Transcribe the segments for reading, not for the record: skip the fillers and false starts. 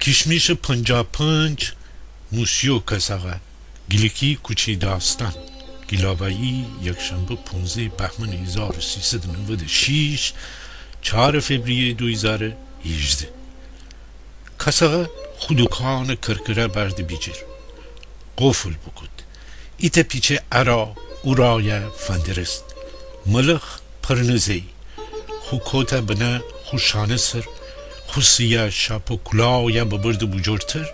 کشمیش 55 موسیو کساقه گیلکی کوچی داستان گیلاوایی یکشنبه 15 بهمن 1396 4 فوریه 2018 کساقه خودکان کرکره برد بیجر قفل بکد ایت پیچه ارا اورای فندرست ملخ پرنزی خوکوتا بنا خوشانه سر خوسیه شاپ و کلایه ببرد بجرتر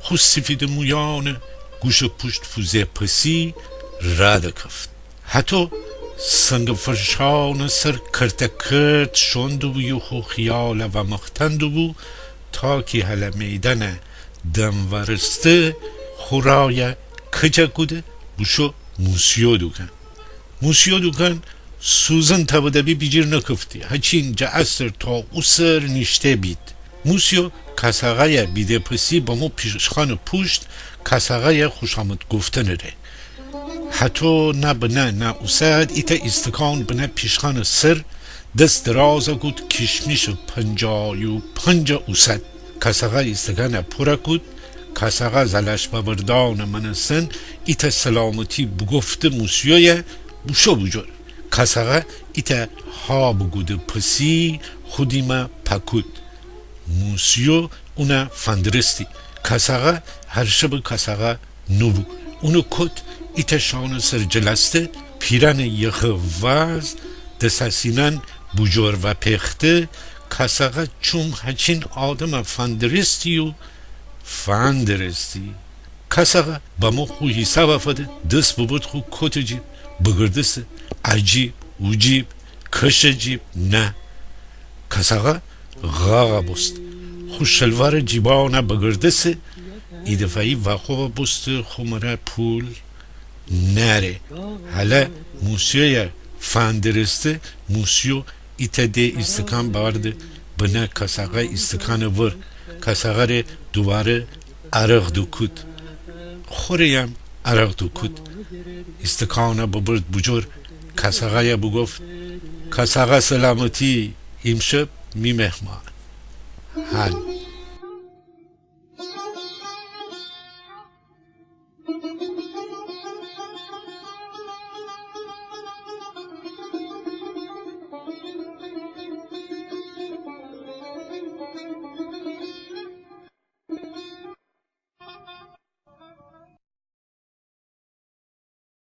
خوش سفید مویان گوش پشت فوزه پسی راده کفت حتی سنگ فرشان سر کرت شوندو بو یخو خیال و مختندو بو تا که هل میدن دم ورسته خورای کجا کده بوشو موسیو دوکن سوزن تبدبی بیجیر نکفتی هچین جا اثر تا اوسر نشته بید موسیو کساقای بیده پسی با مو پیشخان پشت کساقای خوشامد گفتن ره حتی نه بنه نه اوسد ایتا استکان بنه پیشخان سر دست درازه گود کشمیش 55 اوسد کساقای استکان پورا کود کساقا زلش ببردان منسن ایتا سلامتی بگفت موسیوی بوشو بجور کساقا ایتا ها بگوده پسی خودیما پکود موسیو اونا فندرستی کساقا هر شب کساقا نوبو اونو کت ایتا شان سر جلسته پیرن یخ وز دساسینن بجور و پخته کساقا چون هچین آدم فندرستی کساقا با مو خو حساب افده دست ببود خو کت جیب بگردسته عجیب وجیب کش جیب نه کساقا غاقا بست خو شلوار جیبانه بگردسته ای دفعی وخو بست خمره پول نره حالا موسیو فندرسته موسیو ایتا ده استکان بارده بنا کساقا استکان ور کساقا ره دوباره عرق دو کود خوریم عرق دو کود استکانه ببرد بجور کساقا بگفت کساقا سلامتی امشب می مهمان حل